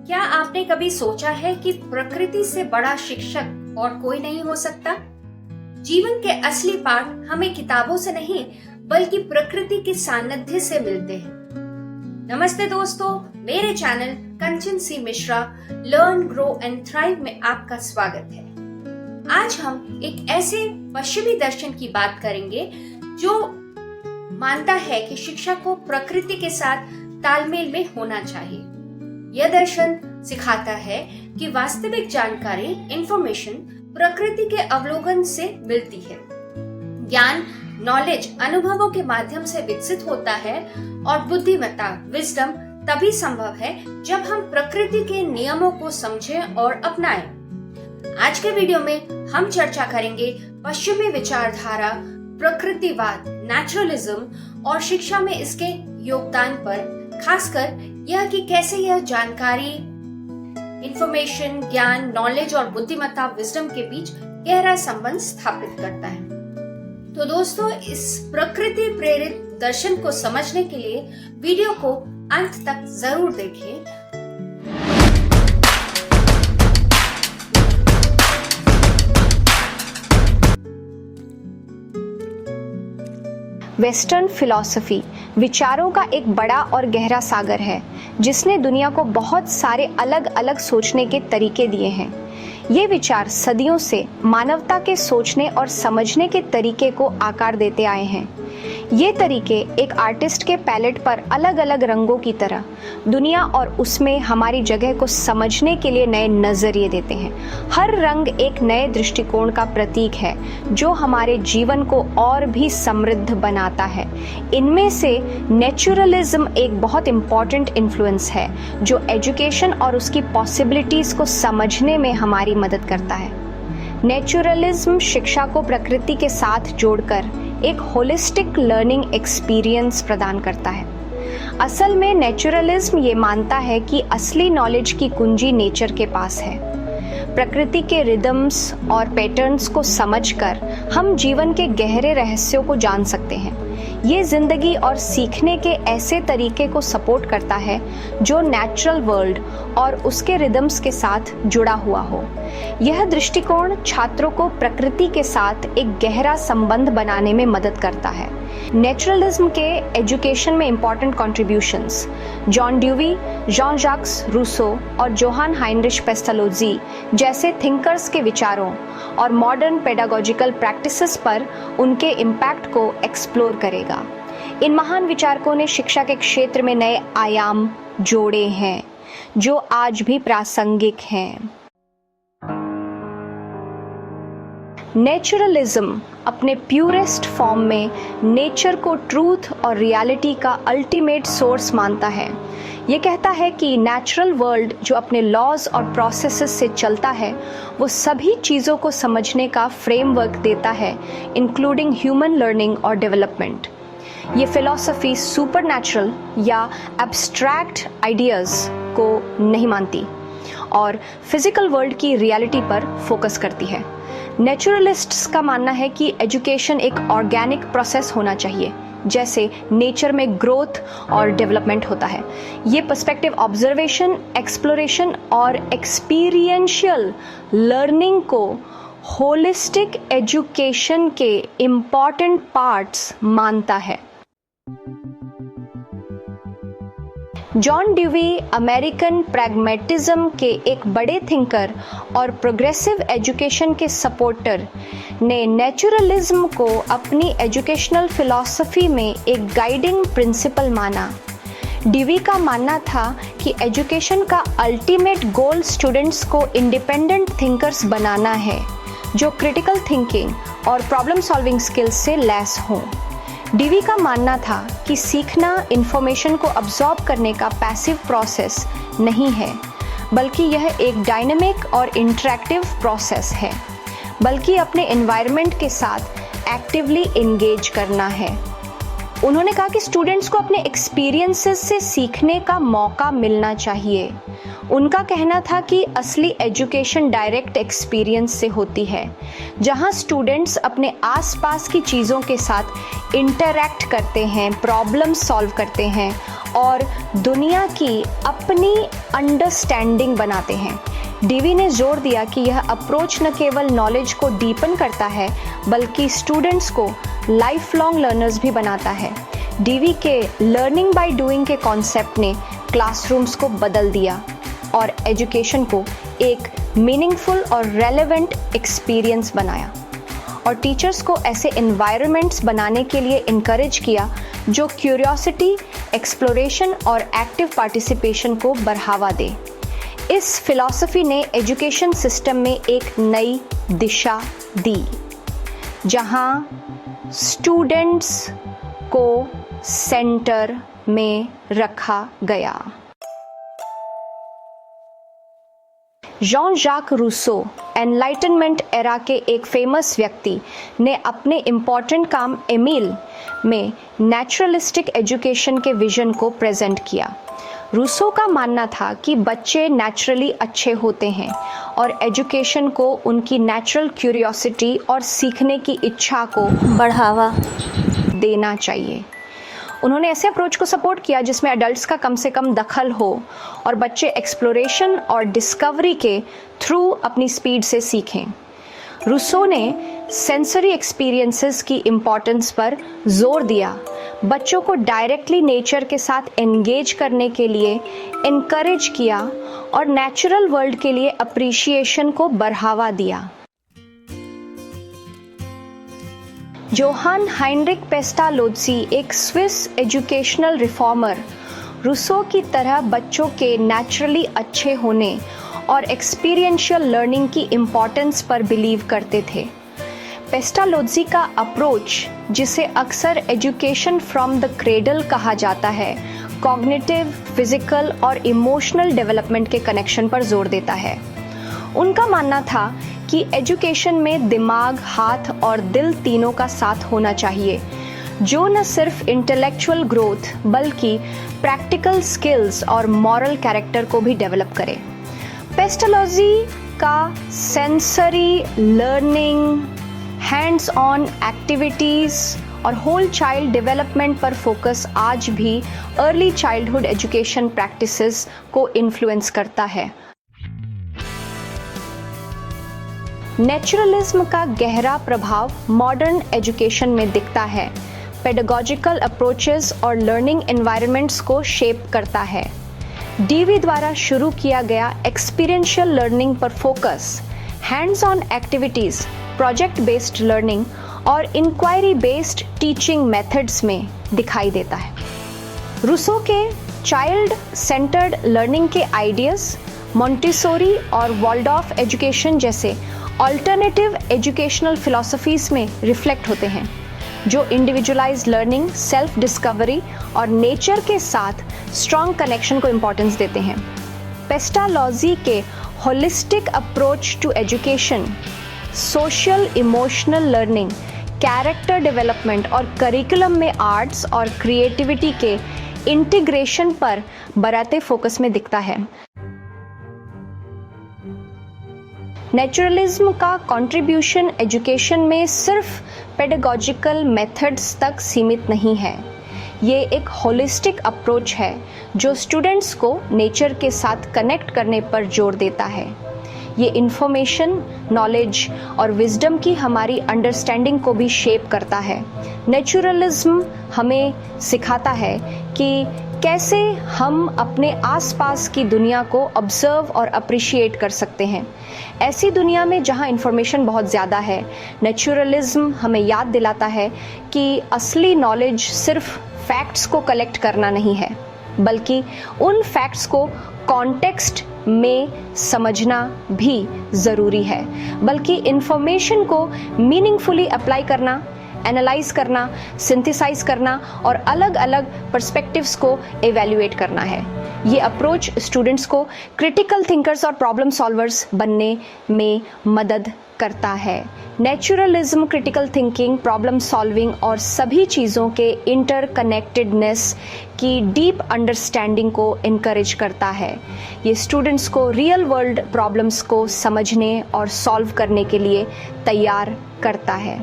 क्या आपने कभी सोचा है कि प्रकृति से बड़ा शिक्षक और कोई नहीं हो सकता? जीवन के असली पाठ हमें किताबों से नहीं बल्कि प्रकृति के सानिध्य से मिलते हैं। नमस्ते दोस्तों, मेरे channel Kanchan C Mishra learn grow and thrive में आपका स्वागत है। आज हम एक ऐसे पश्चिमी दर्शन की बात करेंगे जो मानता है कि शिक्षा को प्रकृति के साथ तालमेल में होना चाहिए। यह दर्शन सिखाता है कि वास्तविक जानकारी इंफॉर्मेशन प्रकृति के अवलोकन से मिलती है। ज्ञान नॉलेज अनुभवों के माध्यम से विकसित होता है और बुद्धिमत्ता विजडम तभी संभव है जब हम प्रकृति के नियमों को समझें और अपनाएं। आज के वीडियो में हम चर्चा करेंगे पश्चिमी विचारधारा, प्रकृतिवाद, नेचुरलिज्म और शिक्षा में इसके योगदान पर, खासकर यह कि कैसे यह जानकारी इंफॉर्मेशन, ज्ञान, नॉलेज और बुद्धिमत्ता विजडम के बीच गहरा संबंध स्थापित करता है। तो दोस्तों, इस प्रकृति प्रेरित दर्शन को समझने के लिए वीडियो को अंत तक जरूर देखें। वेस्टर्न फिलॉसफी विचारों का एक बड़ा और गहरा सागर है जिसने दुनिया को बहुत सारे अलग अलग सोचने के तरीके दिए हैं। ये विचार सदियों से मानवता के सोचने और समझने के तरीके को आकार देते आए हैं। ये तरीके एक आर्टिस्ट के पैलेट पर अलग अलग रंगों की तरह दुनिया और उसमें हमारी जगह को समझने के लिए नए नजरिए देते हैं। हर रंग एक नए दृष्टिकोण का प्रतीक है जो हमारे जीवन को और भी समृद्ध बनाता है। इनमें से नेचुरलिज्म एक बहुत इम्पॉर्टेंट इन्फ्लुएंस है जो एजुकेशन और उसकी पॉसिबिलिटीज को समझने में हमारी मदद करता है। नेचुरलिज्म शिक्षा को प्रकृति के साथ जोड़कर एक होलिस्टिक लर्निंग एक्सपीरियंस प्रदान करता है। असल में नेचुरलिज्म ये मानता है कि असली नॉलेज की कुंजी नेचर के पास है। प्रकृति के रिदम्स और पैटर्न्स को समझकर हम जीवन के गहरे रहस्यों को जान सकते हैं। ये जिंदगी और सीखने के ऐसे तरीके को सपोर्ट करता है जो नेचुरल वर्ल्ड और उसके रिदम्स के साथ जुड़ा हुआ हो। यह दृष्टिकोण छात्रों को प्रकृति के साथ एक गहरा संबंध बनाने में मदद करता है। नेचुरलिज्म के एजुकेशन में important contributions John Dewey, John Jacques Rousseau और जोहान हाइनरिश पेस्टालोजी जैसे थिंकर्स के विचारों और मॉडर्न पेडागोजिकल प्रैक्टिसेस पर उनके इम्पैक्ट को एक्सप्लोर करेगा। इन महान विचारकों ने शिक्षा के क्षेत्र में नए आयाम जोड़े हैं जो आज भी प्रासंगिक हैं। नेचुरलिज्म अपने प्यूरेस्ट फॉर्म में नेचर को ट्रूथ और रियलिटी का अल्टीमेट सोर्स मानता है। ये कहता है कि नेचुरल वर्ल्ड जो अपने लॉज और प्रोसेसेस से चलता है वो सभी चीज़ों को समझने का फ्रेमवर्क देता है, इंक्लूडिंग ह्यूमन लर्निंग और डेवलपमेंट। ये फिलॉसफी सुपरनैचुरल या एब्स्ट्रैक्ट आइडियाज़ को नहीं मानती और फिजिकल वर्ल्ड की रियलिटी पर फोकस करती है। नेचुरलिस्ट्स का मानना है कि एजुकेशन एक ऑर्गेनिक प्रोसेस होना चाहिए, जैसे नेचर में ग्रोथ और डेवलपमेंट होता है। ये पर्सपेक्टिव ऑब्जर्वेशन, एक्सप्लोरेशन और एक्सपीरियंशियल लर्निंग को होलिस्टिक एजुकेशन के इम्पॉर्टेंट पार्ट्स मानता है। जॉन ड्यूवी अमेरिकन प्रैग्मेटिज्म के एक बड़े थिंकर और प्रोग्रेसिव एजुकेशन के सपोर्टर ने नेचुरलिज्म को अपनी एजुकेशनल फिलॉसफी में एक गाइडिंग प्रिंसिपल माना। ड्यूवी का मानना था कि एजुकेशन का अल्टीमेट गोल स्टूडेंट्स को इंडिपेंडेंट थिंकर्स बनाना है जो क्रिटिकल थिंकिंग और प्रॉब्लम सॉल्विंग स्किल्स से लैस हों। ड्यूवी का मानना था कि सीखना इंफॉर्मेशन को अब्सॉर्ब करने का पैसिव प्रोसेस नहीं है, बल्कि यह एक डायनेमिक और इंटरैक्टिव प्रोसेस है, बल्कि अपने एनवायरनमेंट के साथ एक्टिवली एंगेज करना है। उन्होंने कहा कि स्टूडेंट्स को अपने एक्सपीरियंसेस से सीखने का मौका मिलना चाहिए। उनका कहना था कि असली एजुकेशन डायरेक्ट एक्सपीरियंस से होती है, जहां स्टूडेंट्स अपने आसपास की चीज़ों के साथ इंटरैक्ट करते हैं, प्रॉब्लम सॉल्व करते हैं और दुनिया की अपनी अंडरस्टैंडिंग बनाते हैं। डीवी ने जोर दिया कि यह अप्रोच न केवल नॉलेज को डीपन करता है बल्कि स्टूडेंट्स को लाइफ लॉन्ग लर्नर्स भी बनाता है। डीवी के लर्निंग बाय डूइंग के कॉन्सेप्ट ने क्लासरूम्स को बदल दिया और एजुकेशन को एक मीनिंगफुल और रेलेवेंट एक्सपीरियंस बनाया और टीचर्स को ऐसे एनवायरनमेंट्स बनाने के लिए इनकरेज किया जो क्यूरियोसिटी, एक्सप्लोरेशन और एक्टिव पार्टिसिपेशन को बढ़ावा दे। इस फिलॉसफी ने एजुकेशन सिस्टम में एक नई दिशा दी, जहां स्टूडेंट्स को सेंटर में रखा गया। जॉन जाक रूसो एनलाइटनमेंट एरा के एक फेमस व्यक्ति ने अपने इम्पॉर्टेंट काम एमिल में नेचुरलिस्टिक एजुकेशन के विजन को प्रेजेंट किया। रूसो का मानना था कि बच्चे नेचुरली अच्छे होते हैं और एजुकेशन को उनकी नेचुरल क्यूरियोसिटी और सीखने की इच्छा को बढ़ावा देना चाहिए। उन्होंने ऐसे अप्रोच को सपोर्ट किया जिसमें एडल्ट्स का कम से कम दखल हो और बच्चे एक्सप्लोरेशन और डिस्कवरी के थ्रू अपनी स्पीड से सीखें। रूसो ने सेंसरी एक्सपीरियंसेस की इम्पोर्टेंस पर जोर दिया, बच्चों को डायरेक्टली नेचर के साथ एंगेज करने के लिए इनकरेज किया और नेचुरल वर्ल्ड के लिए अप्रिशिएशन को बढ़ावा दिया। जोहान हाइनरिक पेस्टालोत्जी, एक स्विस एजुकेशनल रिफॉर्मर, रूसो की तरह बच्चों के नेचुरली अच्छे होने और एक्सपीरियंशियल लर्निंग की इम्पोर्टेंस पर बिलीव करते थे। पेस्टालोत्जी का अप्रोच, जिसे अक्सर एजुकेशन फ्रॉम द क्रेडल कहा जाता है, कॉग्निटिव, फिजिकल और इमोशनल डेवलपमेंट के कनेक्शन पर जोर देता है। उनका मानना था कि एजुकेशन में दिमाग, हाथ और दिल तीनों का साथ होना चाहिए, जो न सिर्फ इंटेलेक्चुअल ग्रोथ बल्कि प्रैक्टिकल स्किल्स और मॉरल कैरेक्टर को भी डेवलप करे। पेस्टालोत्जी का sensory learning, hands on activities और होल चाइल्ड डेवलपमेंट पर फोकस आज भी अर्ली चाइल्डहुड एजुकेशन प्रैक्टिसेस को इन्फ्लुएंस करता है। नेचुरलिज्म का गहरा प्रभाव मॉडर्न एजुकेशन में दिखता है, पेडागोजिकल अप्रोचेस और लर्निंग एनवायरनमेंट्स को शेप करता है। डीवी द्वारा शुरू किया गया एक्सपीरियंशियल लर्निंग पर focus, hands on activities, project based learning और इंक्वायरी बेस्ड टीचिंग मेथड्स में दिखाई देता है। रूसो के चाइल्ड सेंटर्ड लर्निंग के आइडियाज़ मॉन्टेसोरी और वॉल्डॉर्फ एजुकेशन जैसे अल्टरनेटिव एजुकेशनल फिलॉसफीज में रिफ्लेक्ट होते हैं, जो इंडिविजुअलाइज्ड लर्निंग, सेल्फ डिस्कवरी और नेचर के साथ स्ट्रॉन्ग कनेक्शन को इम्पोर्टेंस देते हैं। पेस्टालोत्जी के holistic approach to education, social emotional learning, character development और करिकुलम में आर्ट्स और क्रिएटिविटी के इंटीग्रेशन पर बढ़ते फोकस में दिखता है। नेचुरलिज्म का कंट्रीब्यूशन एजुकेशन में सिर्फ पेडागोजिकल मेथड्स तक सीमित नहीं है। ये एक होलिस्टिक अप्रोच है जो स्टूडेंट्स को नेचर के साथ कनेक्ट करने पर जोर देता है। ये इंफॉर्मेशन, नॉलेज और विजडम की हमारी अंडरस्टैंडिंग को भी शेप करता है। नेचुरलिज्म हमें सिखाता है कि कैसे हम अपने आसपास की दुनिया को ऑब्जर्व और अप्रिशिएट कर सकते हैं। ऐसी दुनिया में जहां इंफॉर्मेशन बहुत ज़्यादा है, नेचुरलिज्म हमें याद दिलाता है कि असली नॉलेज सिर्फ फैक्ट्स को कलेक्ट करना नहीं है, बल्कि उन फैक्ट्स को कॉन्टेक्स्ट में समझना भी ज़रूरी है, बल्कि इंफॉर्मेशन को मीनिंगफुली अप्लाई करना, एनालाइज करना, सिंथेसाइज करना और अलग अलग पर्सपेक्टिव्स को एवेल्युएट करना है। ये अप्रोच स्टूडेंट्स को क्रिटिकल थिंकर्स और प्रॉब्लम सॉल्वर्स बनने में मदद करता है। Naturalism critical thinking, problem solving और सभी चीज़ों के इंटरकनेक्टेडनेस की डीप अंडरस्टैंडिंग को इनकरेज करता है। ये स्टूडेंट्स को रियल वर्ल्ड प्रॉब्लम्स को समझने और सॉल्व करने के लिए तैयार करता है।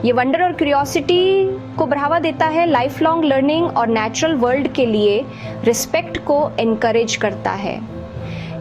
ये वंडर और क्यूरियोसिटी को बढ़ावा देता है, लाइफ लॉन्ग लर्निंग और नेचुरल वर्ल्ड के लिए रिस्पेक्ट को इनकरेज करता है।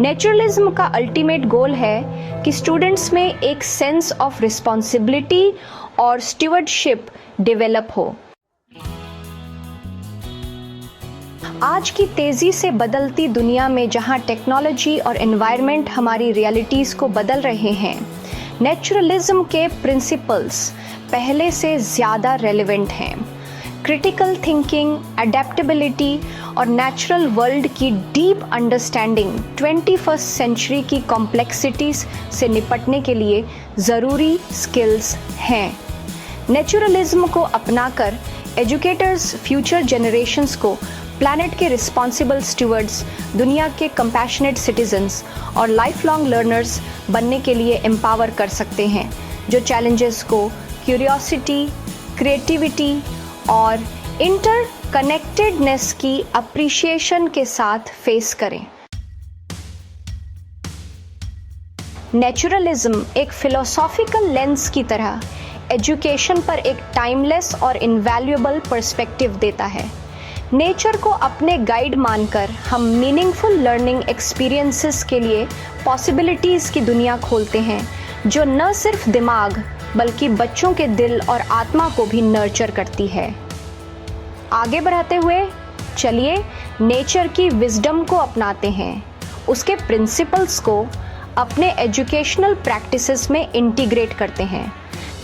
नेचुरलिज्म का अल्टीमेट गोल है कि स्टूडेंट्स में एक सेंस ऑफ रिस्पॉन्सिबिलिटी और स्टीवर्डशिप डेवलप हो। आज की तेजी से बदलती दुनिया में जहां टेक्नोलॉजी और एनवायरनमेंट हमारी रियलिटीज को बदल रहे हैं, नेचुरलिज्म के प्रिंसिपल्स पहले से ज़्यादा रेलेवेंट हैं। क्रिटिकल थिंकिंग, अडेप्टेबिलिटी और नेचुरल वर्ल्ड की डीप अंडरस्टैंडिंग 21st सेंचुरी की कॉम्प्लेक्सिटीज से निपटने के लिए ज़रूरी स्किल्स हैं। नेचुरलिज्म को अपनाकर एजुकेटर्स फ्यूचर जनरेशन्स को प्लैनेट के रिस्पॉन्सिबल स्टूवर्ड्स, दुनिया के कंपैशनेट सिटीजन्स और लाइफ लॉन्ग लर्नर्स बनने के लिए एम्पावर कर सकते हैं, जो चैलेंजेस को क्यूरियोसिटी, क्रिएटिविटी और इंटरकनेक्टेडनेस की अप्रिशिएशन के साथ फेस करें। नेचुरलिज्म एक फिलोसॉफिकल लेंस की तरह एजुकेशन पर एक टाइमलेस और इनवैल्यूएबल पर्सपेक्टिव देता है। नेचर को अपने गाइड मानकर हम मीनिंगफुल लर्निंग एक्सपीरियंसेस के लिए पॉसिबिलिटीज़ की दुनिया खोलते हैं, जो न सिर्फ दिमाग बल्कि बच्चों के दिल और आत्मा को भी नर्चर करती है। आगे बढ़ाते हुए चलिए नेचर की विजडम को अपनाते हैं, उसके प्रिंसिपल्स को अपने एजुकेशनल प्रैक्टिसेस में इंटीग्रेट करते हैं,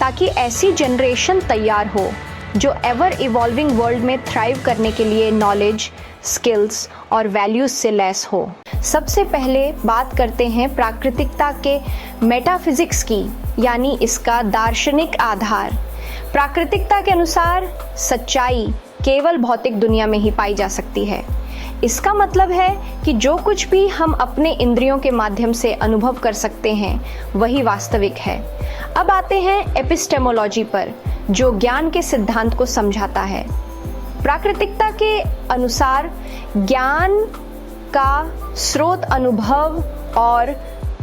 ताकि ऐसी जनरेशन तैयार हो जो एवर इवॉल्विंग वर्ल्ड में थ्राइव करने के लिए नॉलेज, स्किल्स और वैल्यूज से लैस हो। सबसे पहले बात करते हैं प्राकृतिकता के मेटाफिजिक्स की, यानी इसका दार्शनिक आधार। प्राकृतिकता के अनुसार सच्चाई केवल भौतिक दुनिया में ही पाई जा सकती है। इसका मतलब है कि जो कुछ भी हम अपने इंद्रियों के माध्यम से अनुभव कर सकते हैं वही वास्तविक है। अब आते हैं एपिस्टेमोलॉजी पर, जो ज्ञान के सिद्धांत को समझाता है। प्राकृतिकता के अनुसार ज्ञान का स्रोत अनुभव और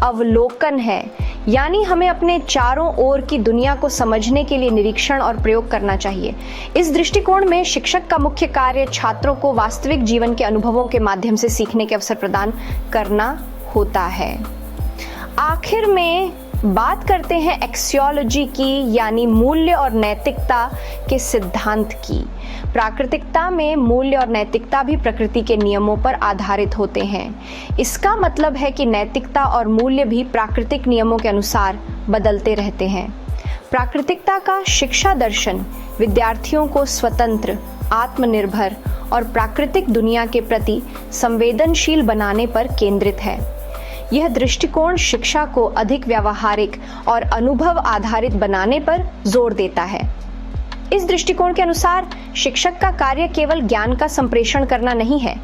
अवलोकन है, यानी हमें अपने चारों ओर की दुनिया को समझने के लिए निरीक्षण और प्रयोग करना चाहिए। इस दृष्टिकोण में शिक्षक का मुख्य कार्य छात्रों को वास्तविक जीवन के अनुभवों के माध्यम से सीखने के अवसर प्रदान करना होता है। आखिर में बात करते हैं एक्सियोलॉजी की, यानी मूल्य और नैतिकता के सिद्धांत की। प्राकृतिकता में मूल्य और नैतिकता भी प्रकृति के नियमों पर आधारित होते हैं। इसका मतलब है कि नैतिकता और मूल्य भी प्राकृतिक नियमों के अनुसार बदलते रहते हैं। प्राकृतिकता का शिक्षा दर्शन विद्यार्थियों को स्वतंत्र, आत्मनिर्भर और प्राकृतिक दुनिया के प्रति संवेदनशील बनाने पर केंद्रित है। यह दृष्टिकोण शिक्षा को अधिक व्यावहारिक और अनुभव आधारित बनाने पर जोर देता है। इस दृष्टिकोण के अनुसार शिक्षक का कार्य केवल ज्ञान का संप्रेषण करना नहीं है,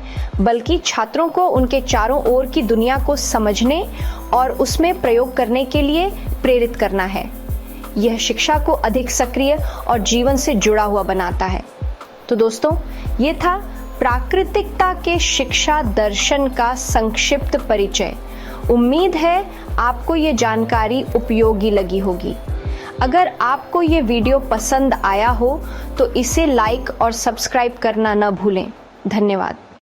बल्कि छात्रों को उनके चारों ओर की दुनिया को समझने और उसमें प्रयोग करने के लिए प्रेरित करना है। यह शिक्षा को अधिक सक्रिय और जीवन से जुड़ा हुआ बनाता है। तो दोस्तों, ये था प्राकृतिकता के शिक्षा दर्शन का संक्षिप्त परिचय। उम्मीद है आपको ये जानकारी उपयोगी लगी होगी। अगर आपको ये वीडियो पसंद आया हो तो इसे लाइक और सब्सक्राइब करना न भूलें। धन्यवाद।